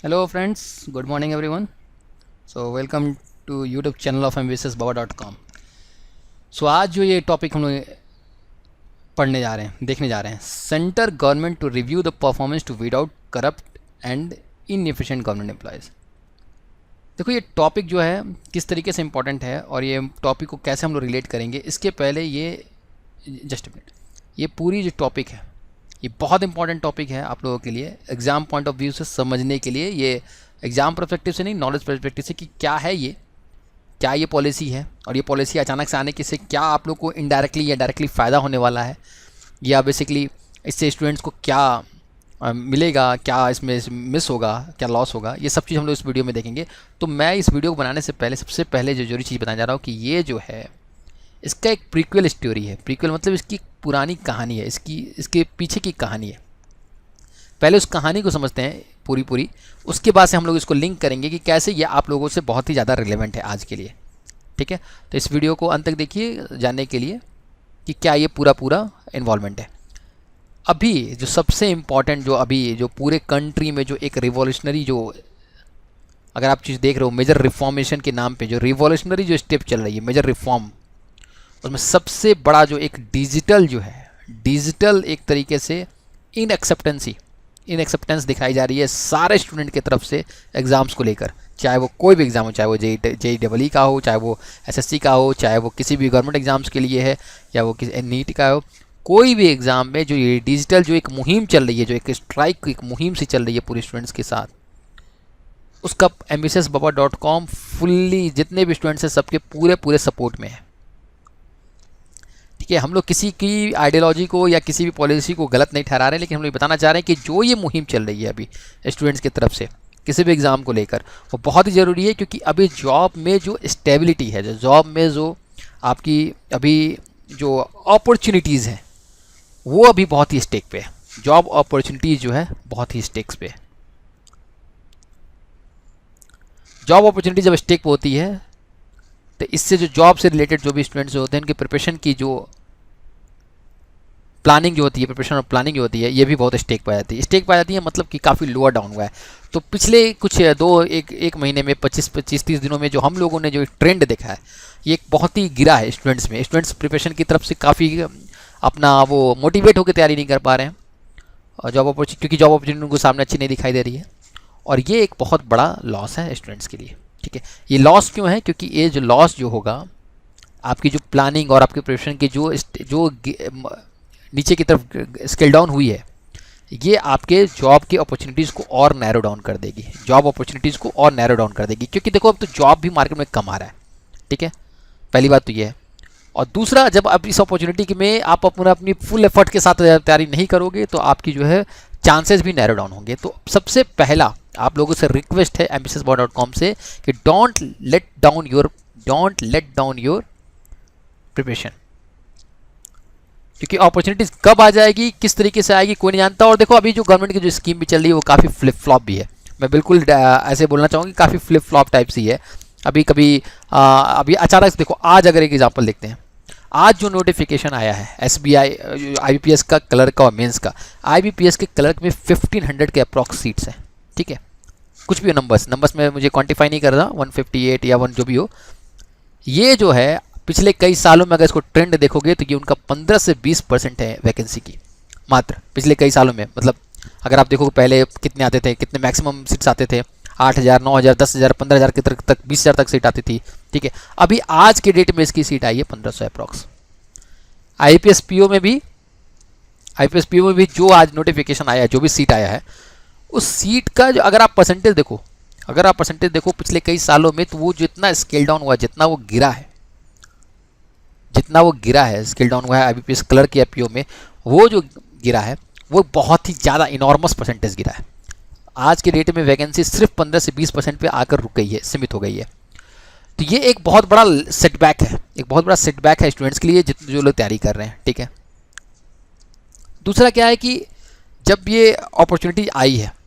Hello friends, good morning everyone. So welcome to YouTube channel of ambitiousbaba.com. So आज जो ये topic हम लोग पढ़ने जा रहे हैं, देखने जा रहे हैं, centre government to review the performance to weed out corrupt and inefficient government employees. देखो ये टॉपिक जो है किस तरीके से इम्पोर्टेंट है और ये टॉपिक को कैसे हम लोग रिलेट करेंगे, इसके पहले ये जस्ट अ मिनट, ये पूरी जो टॉपिक है ये बहुत इंपॉर्टेंट टॉपिक है आप लोगों के लिए एग्ज़ाम पॉइंट ऑफ व्यू से समझने के लिए। ये एग्ज़ाम पर्सपेक्टिव से नहीं, नॉलेज पर्सपेक्टिव से कि क्या है ये, क्या ये पॉलिसी है और ये पॉलिसी अचानक से आने के से क्या आप लोग को इनडायरेक्टली या डायरेक्टली फ़ायदा होने वाला है, या बेसिकली इससे स्टूडेंट्स को क्या मिलेगा, क्या इसमें मिस होगा, क्या लॉस होगा, ये सब चीज़ हम लोग इस वीडियो में देखेंगे। तो मैं इस वीडियो को बनाने से पहले सबसे पहले जो जरूरी चीज़ बताने जा रहा हूँ कि ये जो है इसका एक प्रीक्वल स्टोरी है। प्रीक्वल मतलब इसकी पुरानी कहानी है, इसके पीछे की कहानी है। पहले उस कहानी को समझते हैं पूरी, उसके बाद से हम लोग इसको लिंक करेंगे कि कैसे ये आप लोगों से बहुत ही ज़्यादा रिलेवेंट है आज के लिए। ठीक है, तो इस वीडियो को अंत तक देखिए जानने के लिए कि क्या ये पूरा इन्वॉल्वमेंट है। अभी जो सबसे इम्पॉर्टेंट जो अभी जो पूरे कंट्री में जो एक रिवॉल्यूशनरी जो अगर आप चीज़ देख रहे हो मेजर रिफॉर्मेशन के नाम पे जो रिवॉल्यूशनरी जो स्टेप चल रही है मेजर रिफॉर्म, उसमें सबसे बड़ा जो एक डिजिटल जो है, डिजिटल एक तरीके से इनएक्सेप्टेंस दिखाई जा रही है सारे स्टूडेंट की तरफ से एग्ज़ाम्स को लेकर, चाहे वो कोई भी एग्ज़ाम हो, चाहे वो जेईई का हो, चाहे वो एसएससी का हो, चाहे वो किसी भी गवर्नमेंट एग्ज़ाम्स के लिए है, या वो किसी नीट का हो, कोई भी एग्ज़ाम में जो ये डिजिटल जो एक मुहिम चल रही है, जो एक स्ट्राइक एक मुहिम सी चल रही है पूरे स्टूडेंट्स के साथ, उसका ambitiousbaba.com फुल्ली जितने भी स्टूडेंट्स हैं सबके पूरे सपोर्ट में है। ठीक है, हम लोग किसी की आइडियोलॉजी को या किसी भी पॉलिसी को गलत नहीं ठहरा रहे हैं, लेकिन हम लोग बताना चाह रहे हैं कि जो ये मुहिम चल रही है अभी स्टूडेंट्स की तरफ से किसी भी एग्ज़ाम को लेकर, वो बहुत ही ज़रूरी है। क्योंकि अभी जॉब में जो स्टेबिलिटी है, जो जॉब में जो आपकी अभी जो अपॉर्चुनिटीज़ हैं वो अभी बहुत ही स्टेक पे है। जॉब अपॉर्चुनिटीज़ जो है बहुत ही स्टेक्स पे है। जॉब अपॉर्चुनिटी जब स्टेक पे होती है तो इससे जो जॉब से रिलेटेड जो भी स्टूडेंट्स होते हैं उनकी प्रिपरेशन की जो प्लानिंग जो होती है, प्रिपरेशन और प्लानिंग जो होती है, ये भी बहुत स्टेक पे आ जाती है। स्टेक पे आ जाती है मतलब कि काफ़ी लोअर डाउन हुआ है। तो पिछले कुछ एक महीने में 25-30 दिनों में जो हम लोगों ने जो ट्रेंड देखा है, ये एक बहुत ही गिरा है स्टूडेंट्स में। स्टूडेंट्स प्रिपरेशन की तरफ से काफ़ी अपना वो मोटिवेट होकर तैयारी नहीं कर पा रहे हैं, और जॉब अपॉर्चुनिटी क्योंकि जॉब अपॉर्चुनिटी उनको सामने अच्छी नहीं दिखाई दे रही है, और ये एक बहुत बड़ा लॉस है स्टूडेंट्स के लिए। ठीक है, ये लॉस क्यों है? क्योंकि ये जो लॉस जो होगा आपकी जो प्लानिंग और आपकी प्रिपरेशन की जो नीचे की तरफ स्केल डाउन हुई है, ये आपके जॉब की अपॉर्चुनिटीज़ को और नैरो डाउन कर देगी, जॉब अपॉर्चुनिटीज़ को और नैरो डाउन कर देगी। क्योंकि देखो अब तो जॉब भी मार्केट में कम आ रहा है। ठीक है, पहली बात तो ये है। और दूसरा, जब आप इस अपॉर्चुनिटी में आप अपनी फुल एफर्ट के साथ तैयारी नहीं करोगे तो आपकी जो है चांसेस भी नैरो डाउन होंगे। तो सबसे पहला आप लोगों से रिक्वेस्ट है ambitiousbaba.com से कि don't let down your preparation. क्योंकि अपॉर्चुनिटीज़ कब आ जाएगी, किस तरीके से आएगी, कोई नहीं जानता। और देखो अभी जो गवर्नमेंट की जो स्कीम भी चल रही है वो काफ़ी फ्लिप फ्लॉप भी है। मैं बिल्कुल ऐसे बोलना चाहूँगी काफ़ी फ्लिप फ्लॉप टाइप सी है। अभी अभी अचानक से देखो, आज अगर एक एग्जांपल देखते हैं, आज जो नोटिफिकेशन आया है एसबीआई आईबीपीएस का क्लर्क का और मेंस का, आईबीपीएस के क्लर्क में 1500 के अप्रॉक्स सीट्स हैं। ठीक है, कुछ भी नंबर्स में मुझे क्वान्टिफाई नहीं कर रहा, 158 या 1 जो भी हो, ये जो है पिछले कई सालों में अगर इसको ट्रेंड देखोगे तो ये उनका 15 से 20% है वैकेंसी की, मात्र पिछले कई सालों में। मतलब अगर आप देखो पहले कितने आते थे, कितने मैक्सिमम सीट्स आते थे, 8000, 9000, 10,000, 15,000 की तक 20,000 तक सीट आती थी। ठीक है, अभी आज के डेट में इसकी सीट आई है 1500 अप्रॉक्स। आईपीएस पीओ में भी जो आज नोटिफिकेशन आया है, जो भी सीट आया है, उस सीट का जो अगर आप परसेंटेज देखो पिछले कई सालों में, तो वो जितना स्केल डाउन हुआ, जितना वो गिरा है स्केल डाउन हुआ है आईबीपीएस क्लर्क या पीओ में, वो जो गिरा है वो बहुत ही ज़्यादा इनॉर्मस परसेंटेज गिरा है। आज के डेट में वैकेंसी सिर्फ 15 से 20% पे आकर रुक गई है, सीमित हो गई है। तो ये एक बहुत बड़ा सेटबैक है, स्टूडेंट्स के लिए जो लोग तैयारी कर रहे हैं। ठीक है, दूसरा क्या है कि जब ये अपॉर्चुनिटी आई है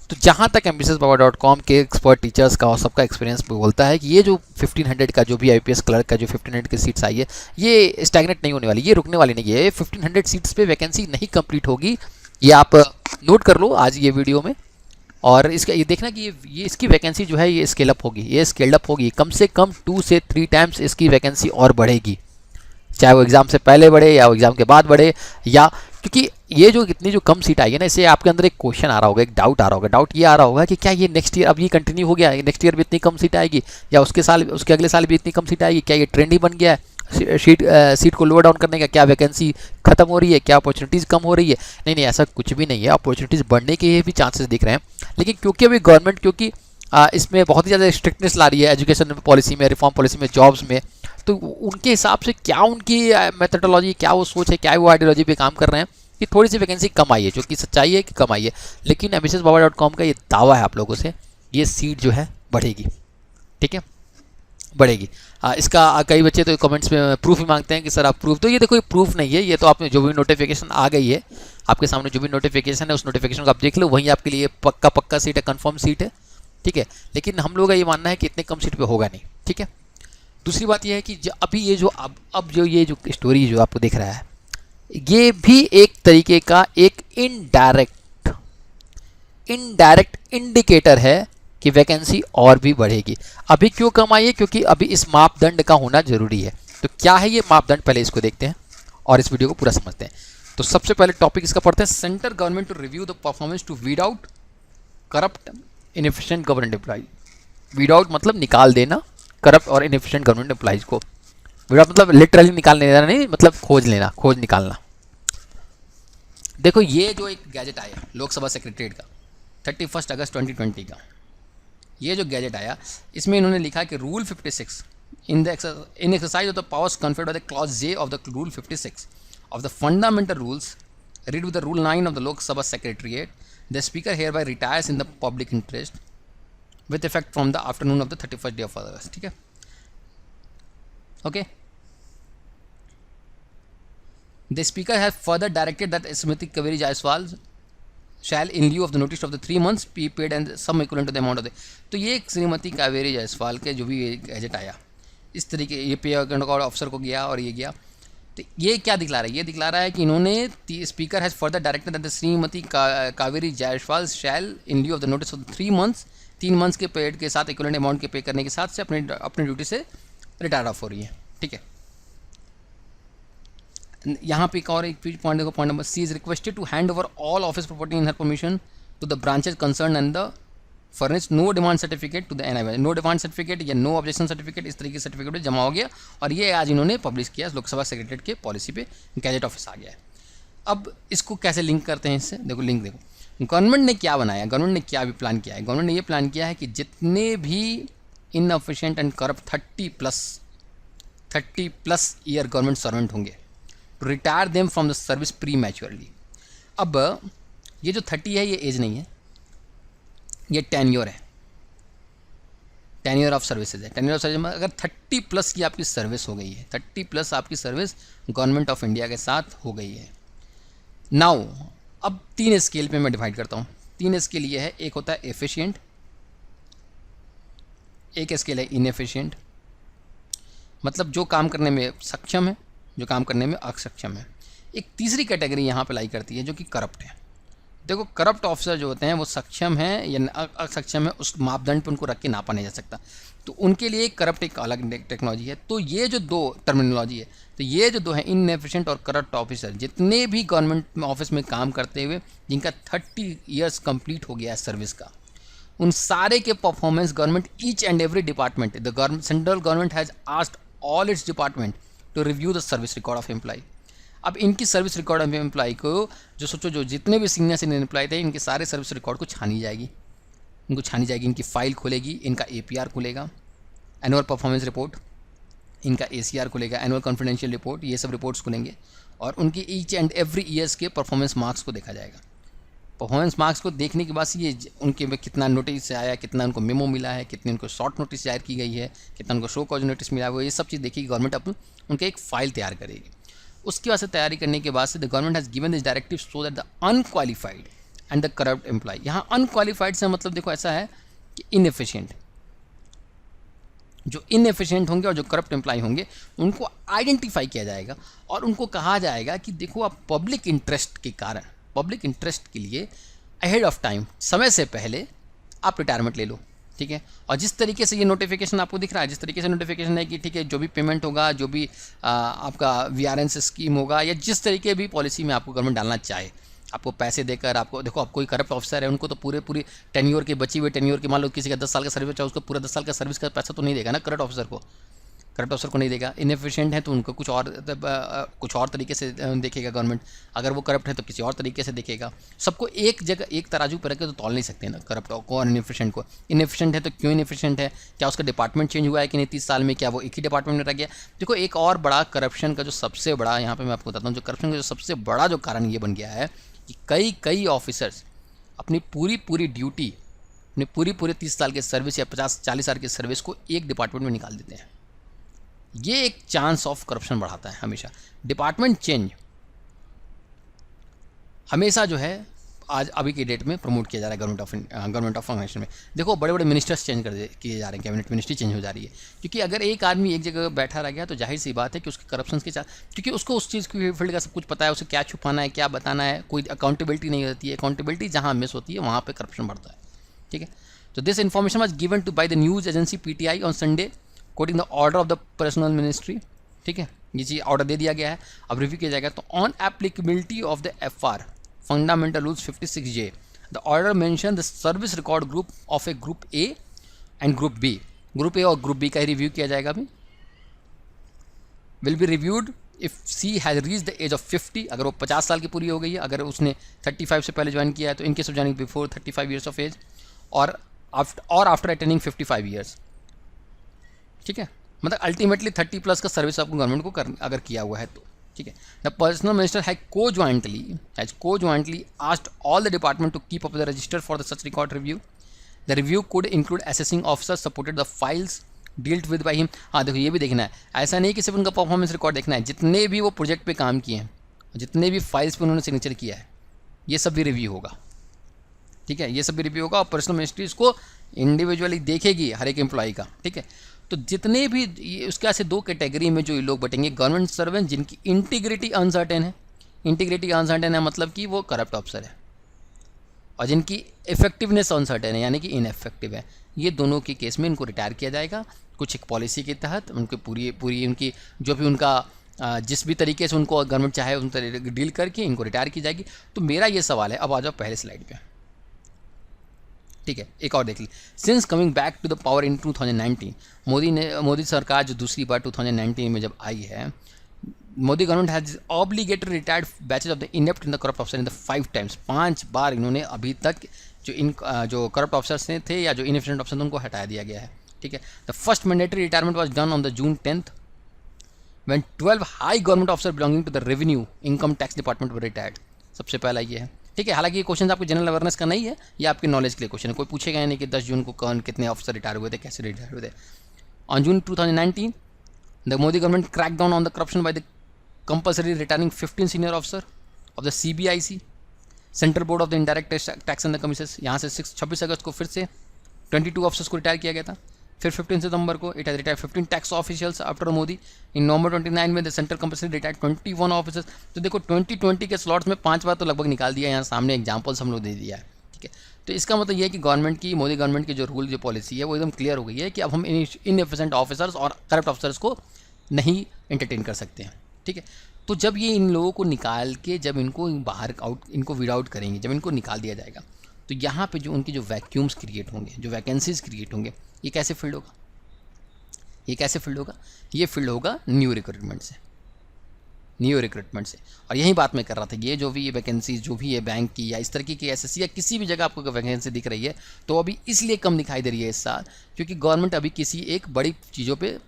तो जहाँ तक ambitiousbaba.com के एक्सपर्ट टीचर्स का और सबका एक्सपीरियंस बोलता है कि ये जो 1500 का जो भी आईपीएस क्लर्क का जो 1500 की सीट्स आई है, ये स्टैग्नेट नहीं होने वाली, ये रुकने वाली नहीं है। 1500 सीट्स पे वैकेंसी नहीं कंप्लीट होगी, ये आप नोट कर लो आज ये वीडियो में। और इसका ये देखना कि ये इसकी वैकेंसी जो है ये स्केल अप होगी, ये स्केल्ड अप होगी, कम से कम 2 से 3 टाइम्स इसकी वैकेंसी और बढ़ेगी, चाहे वो एग्ज़ाम से पहले बढ़े या वो एग्ज़ाम के बाद बढ़े, या क्योंकि ये जो इतनी जो कम सीट आई है ना, इससे आपके अंदर एक क्वेश्चन आ रहा होगा, एक डाउट आ रहा होगा। डाउट ये आ रहा होगा कि क्या ये नेक्स्ट ईयर अब ये कंटिन्यू हो गया, नेक्स्ट ईयर भी इतनी कम सीट आएगी, या उसके साल उसके अगले साल भी इतनी कम सीट आएगी, क्या ये ट्रेंड ही बन गया है सीट को लोअर डाउन करने का, क्या वैकेंसी खत्म हो रही है, क्या अपॉर्चुनिटीज़ कम हो रही है? नहीं नहीं, ऐसा कुछ भी नहीं है, अपॉर्चुनिटीज़ बढ़ने के भी चांसेस दिख रहे हैं। लेकिन क्योंकि अभी गवर्नमेंट इसमें बहुत ही ज़्यादा स्ट्रिक्टनेस ला रही है एजुकेशन पॉलिसी में, रिफॉर्म पॉलिसी में, जॉब्स में, तो उनके हिसाब से क्या उनकी मेथडोलॉजी, क्या वो सोच है, क्या वो आइडियोलॉजी पे काम कर रहे हैं कि थोड़ी सी वैकेंसी कम आई है, जो कि सच्चाई है कि कम आई है। लेकिन ambitiousbaba.com का ये दावा है आप लोगों से, ये सीट जो है बढ़ेगी, ठीक है, बढ़ेगी। इसका कई बच्चे तो कमेंट्स में प्रूफ ही मांगते हैं कि सर आप प्रूफ, तो ये देखो ये प्रूफ नहीं है, ये तो आपने जो भी नोटिफिकेशन आ गई है आपके सामने, जो भी नोटिफिकेशन है उस नोटिफिकेशन को आप देख लो, वहीं आपके लिए पक्का सीट है, कंफर्म सीट है, ठीक है। लेकिन हम लोग का ये मानना है कि इतने कम सीट पे होगा नहीं, ठीक है। दूसरी बात यह है कि अभी ये जो अब जो ये जो स्टोरी जो आपको दिख रहा है, ये भी एक तरीके का एक इनडायरेक्ट इंडिकेटर है कि वैकेंसी और भी बढ़ेगी। अभी क्यों कम आई है? क्योंकि अभी इस मापदंड का होना जरूरी है। तो क्या है ये मापदंड, पहले इसको देखते हैं और इस वीडियो को पूरा समझते हैं। तो सबसे पहले टॉपिक इसका पढ़ते हैं, centre government to review the performance to weed out corrupt inefficient government employee. Weed out मतलब निकाल देना करप्ट और इनएफिशिएंट गवर्नमेंट एम्प्लॉइज को। वीड आउट मतलब लिटरली निकाल देना नहीं, मतलब खोज लेना, खोज निकालना। देखो ये जो एक गैजेट आया लोकसभा सेक्रेटरीट का 31 अगस्त 2020 का, ये जो गैजेट आया इसमें इन्होंने लिखा कि rule 56 in exercise of the powers conferred by the clause J of the rule 56 of the fundamental rules read with the rule 9 of the Lok Sabha secretariat, the speaker hereby retires in the public interest with effect from the afternoon of the 31st day of August, ठीक है, okay. The speaker has further directed that Smriti Kaveri Jaiswal shall in lieu of the notice of the 3 months be paid and some equivalent to the amount of the, तो ये श्रीमती कावेरी जायसवाल के जो भी gadget आया इस तरीके, ये पे अकाउंट ऑफिसर को गया और ये गया, तो ये क्या दिखला रहा है? ये दिखला रहा है कि इन्होंने speaker has further directed that the Shrimati Kaveri Jaiswal shall in lieu of the notice of 3 months, 3 months के पेड के साथ इक्विवेलेंट अमाउंट के पे करने के साथ से अपनी ड्यूटी से रिटायर ऑफ हो रही है, ठीक है। यहाँ पे एक और एक पॉइंट देखो, point number C is requested to hand over all office property in her permission to the branches concern and the furnish no demand certificate to the NIY, no demand certificate या no objection certificate, इस तरीके के certificate जमा हो गया और ये आज इन्होंने पब्लिश किया लोकसभा सेक्रेटरीट के पॉलिसी पे, गैजेट ऑफिस आ गया है। अब इसको कैसे लिंक करते हैं इससे, देखो लिंक देखो, गवर्नमेंट ने क्या बनाया, गवर्नमेंट ने क्या भी प्लान किया है। गवर्नमेंट ने ये प्लान किया है कि जितने भी inefficient and corrupt 30+ year government servant होंगे to retire them from the service prematurely. अब ये जो 30 है ये एज नहीं है, ये टेन्योर है, टेन्योर ऑफ सर्विसेज है। टेन्योर ऑफ सर्विस में अगर 30+ की आपकी सर्विस हो गई है, 30+ आपकी सर्विस गवर्नमेंट ऑफ इंडिया के साथ हो गई है। नाउ अब 3 स्केल पे मैं डिवाइड करता हूँ। 3 स्केल ये है, एक होता है एफिशिएंट, एक स्केल है इनएफिशिएंट, मतलब जो काम करने में सक्षम है, जो काम करने में अक्षम है। एक तीसरी कैटेगरी यहाँ पे लाई करती है जो कि करप्ट है। देखो करप्ट ऑफिसर जो होते हैं वो सक्षम है या असक्षम है, उस मापदंड पे उनको रख के नापा नहीं जा सकता, तो उनके लिए करप्ट एक अलग टेक्नोलॉजी है। तो ये जो 2 टर्मिनोलॉजी है, तो ये जो 2 है इनएफिशिएंट और करप्ट ऑफिसर, जितने भी गवर्नमेंट ऑफिस में काम करते हुए जिनका 30 ईयर्स कंप्लीट हो गया है सर्विस का, उन सारे के performance government each and every department, the government central government has asked all its department to review the service record of employee. अब इनकी सर्विस रिकॉर्ड ऑफ एम्प्लॉय को जो सोचो, जो जितने भी सीनियर एम्प्लॉय थे, इनके सारे सर्विस रिकॉर्ड को छानी जाएगी, इनको छानी जाएगी, इनकी फाइल खुलेगी, इनका APR खुलेगा, एनुअल परफॉर्मेंस रिपोर्ट, इनका ACR खुलेगा, एनुअल कॉन्फिडेंशियल रिपोर्ट, ये सब रिपोर्ट्स खुलेंगे और उनकी ईच एंड एवरी ईयर्स के परफॉर्मेंस मार्क्स को देखा जाएगा। परफॉर्मेंस मार्क्स को देखने के बाद ये उनके में कितना नोटिस आया, कितना उनको मेमो मिला है, कितनी उनको शॉर्ट नोटिस जाहिर की गई है, कितना उनको शो कॉज नोटिस मिला है, ये सब चीज़ देखिए गवर्नमेंट अब उनके एक फ़ाइल तैयार करेगी। उसके बाद से तैयारी करने के बाद से the government has given this directive so that the unqualified and the corrupt employee, यहाँ अनक्वालिफाइड से मतलब देखो ऐसा है कि इनएफिशिएंट, जो इनएफिशिएंट होंगे और जो करप्ट एम्प्लॉय होंगे उनको आइडेंटिफाई किया जाएगा और उनको कहा जाएगा कि देखो आप पब्लिक इंटरेस्ट के कारण, पब्लिक इंटरेस्ट के लिए अहेड ऑफ टाइम, समय से पहले आप रिटायरमेंट ले लो, ठीक है। और जिस तरीके से ये नोटिफिकेशन आपको दिख रहा है, जिस तरीके से नोटिफिकेशन है कि ठीक है जो भी पेमेंट होगा, जो भी आपका वीआरएस स्कीम होगा, या जिस तरीके भी पॉलिसी में आपको गवर्नमेंट डालना चाहे, आपको पैसे देकर, आपको देखो, आप कोई करप्ट ऑफिसर है उनको तो पूरी टेन्योर की बची हुई टेन्योर की, मान लो किसी का 10 साल का सर्विस है, उसको पूरा 10 साल का सर्विस का पैसा तो नहीं देगा ना करप्ट ऑफिसर को नहीं देगा। इनएफिशिएंट है तो उनको कुछ और तरीके से देखेगा गवर्नमेंट, अगर वो करप्ट है तो किसी और तरीके से देखेगा। सबको एक जगह एक तराजू पर रख के तो तौल नहीं सकते ना करप्ट को और इनएफिशिएंट को। इनएफिशिएंट है तो क्यों इनएफिशिएंट है, क्या उसका डिपार्टमेंट चेंज हुआ है कि नहीं 30 साल में, क्या वो एक ही डिपार्टमेंट में रह गया। देखो, एक और बड़ा करप्शन का जो सबसे बड़ा, यहाँ पर मैं आपको बताता हूँ, जो करप्शन का जो सबसे बड़ा जो कारण ये बन गया है कि कई ऑफिसर्स अपनी पूरी ड्यूटी, अपनी पूरे 30 साल के सर्विस या 50-40 साल की सर्विस को एक डिपार्टमेंट में निकाल देते हैं। ये एक चांस ऑफ करप्शन बढ़ाता है हमेशा। डिपार्टमेंट चेंज हमेशा जो है आज अभी की डेट में प्रमोट किया जा रहा है गवर्नमेंट ऑफ ऑर्गेनाइजेशन में। देखो, बड़े बड़े मिनिस्टर्स चेंज किए जा रहे हैं, कैबिनेट मिनिस्ट्री चेंज हो जा रही है, क्योंकि अगर एक आदमी एक जगह बैठा रह गया तो जाहिर सी बात है कि उसके करप्शन के साथ, क्योंकि उसको उस चीज़ की फील्ड का सब कुछ पता है, उसे क्या छुपाना है, क्या बताना है, कोई अकाउंटेबिलिटी नहीं होती है। अकाउंटेबिलिटी जहाँ मिस होती है वहाँ पर करप्शन बढ़ता है, ठीक है। तो this information was given to by the news agency PTI on Sunday quoting the order of the personnel ministry, ठीक है। ये चीज़ ऑर्डर दे दिया गया है, अब रिव्यू किया जाएगा। तो on applicability of the FR fundamental rules 56J, the order mention the service record group of A group A and group B। Group A और ग्रुप B का ही रिव्यू किया जाएगा अभी। Will be reviewed if she has reach the age of 50, अगर वो 50 साल की पूरी हो गई है, अगर उसने 35 से पहले ज्वाइन किया है तो in case of joining before 35 years of age, और आफ्टर अटेनिंग 55 ईयर्स, ठीक है। मतलब अल्टीमेटली 30+ का सर्विस आपको गवर्नमेंट को अगर किया हुआ है तो, ठीक है। द पर्सनल मिनिस्टर हैज को jointly asked all the department to keep up the register for the such record review. The review could include assessing officer supported the files dealt with by him. हाँ देखो, ये भी देखना है, ऐसा नहीं कि सिर्फ उनका परफॉर्मेंस रिकॉर्ड देखना है, जितने भी वो प्रोजेक्ट पे काम किए हैं, जितने भी फाइल्स पे उन्होंने सिग्नेचर किया है, ये सब भी रिव्यू होगा, ठीक है। ये सब भी रिव्यू होगा और पर्सनल मिनिस्ट्री इसको इंडिविजुअली देखेगी हर एक एम्प्लॉय का, ठीक है। तो जितने भी उसके ऐसे 2 कैटेगरी में जो ये लोग बटेंगे, गवर्नमेंट सर्वेंट जिनकी इंटीग्रिटी अनसर्टेन है, मतलब कि वो करप्ट ऑफिसर है, और जिनकी इफेक्टिवनेस अनसर्टेन है, यानी कि इनएफेक्टिव है, ये दोनों के केस में इनको रिटायर किया जाएगा कुछ एक पॉलिसी के तहत। उनकी पूरी उनकी जो भी उनका जिस भी तरीके से उनको गवर्नमेंट चाहे उन तरीके डील करके इनको रिटायर की जाएगी। तो मेरा ये सवाल है, अब आ जाओ पहले स्लाइड पे, ठीक है। एक और देख ली, since coming back to the power in 2019, Modi सरकार जो दूसरी बार 2019 में जब आई है, Modi government has obligated retired batches of the inept in the corrupt officer in the 5 times. 5 बार इन्होंने अभी तक जो करप्ट ऑफिसर्स थे या जो इनएफिशिएंट ऑफिसर थे उनको हटा दिया गया है, ठीक है। The first mandatory retirement was done on the June 10th when 12 high government officer belonging to the revenue income tax department were retired. सबसे पहला ये है, ठीक है। हालांकि ये क्वेश्चन आपको जनरल अवेयरनेस का नहीं है, ये आपके नॉलेज के लिए क्वेश्चन है, कोई पूछेगा नहीं कि 10 जून को कौन कितने ऑफिसर रिटायर हुए थे, कैसे रिटायर हुए थे। On June 2019 the Modi government crack down on the corruption by the compulsory retiring 15 senior officer of the CBIC central board of the indirect tax and the commissions. यहाँ से 26 अगस्त को फिर से 22 ऑफिसर्स को रिटायर किया गया था। फिर 15 सितंबर को it has retire 15 tax officials after Modi. In November 29 में the central compulsory retire 21 officers. तो देखो 2020 के स्लॉट्स में 5 बार तो लगभग निकाल दिया, यहाँ सामने एग्जाम्पल्स हम लोग दे दिया है, ठीक है। तो इसका मतलब ये है कि मोदी गवर्नमेंट की जो रूल जो पॉलिसी है वो एकदम क्लियर हो गई है कि अब हम इनएफिशिएंट ऑफिसर्स और करप्ट ऑफिसर्स को नहीं एंटरटेन कर सकते हैं, ठीक है। तो जब ये इन लोगों को निकाल के जब इनको बाहर इनको वीड आउट करेंगे, जब इनको निकाल दिया जाएगा, तो यहाँ पे जो उनकी जो वैक्यूम्स क्रिएट होंगे, जो वैकेंसीज क्रिएट होंगे, ये कैसे फिल्ड होगा? ये फिल्ड होगा न्यू रिक्रूटमेंट से। और यही बात मैं कर रहा था, ये जो भी ये वैकेंसीज जो भी है बैंक की या इस तरीके की SSC या किसी भी जगह आपको वैकेंसी दिख रही है, तो अभी इसलिए कम दिखाई दे रही है इस साल क्योंकि गवर्नमेंट अभी किसी एक बड़ी चीज़ों पे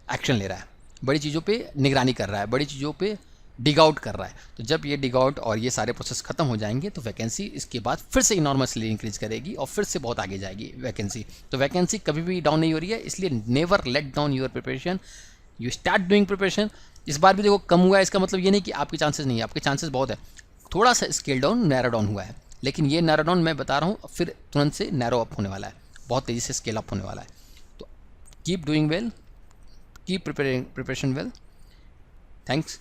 एक्शन ले रहा है, बड़ी चीज़ों पे निगरानी कर रहा है, बड़ी चीज़ों पे डिग आउट कर रहा है। तो जब ये डिग आउट और ये सारे प्रोसेस खत्म हो जाएंगे तो वैकेंसी इसके बाद फिर से इनॉर्मसली इंक्रीज करेगी और फिर से बहुत आगे जाएगी वैकेंसी। तो वैकेंसी कभी भी डाउन नहीं हो रही है, इसलिए never let down your preparation, you start doing preparation. इस बार भी देखो कम हुआ है, इसका मतलब ये नहीं कि आपके चांसेस नहीं है, आपके चांसेस बहुत है। थोड़ा सा स्केल डाउन नैरो डाउन हुआ है, लेकिन ये नैरो डाउन मैं बता रहा हूँ फिर तुरंत से नैरो अप होने वाला है, बहुत तेज़ी से स्केल अप होने वाला है। तो keep doing well, keep preparation well. Thanks.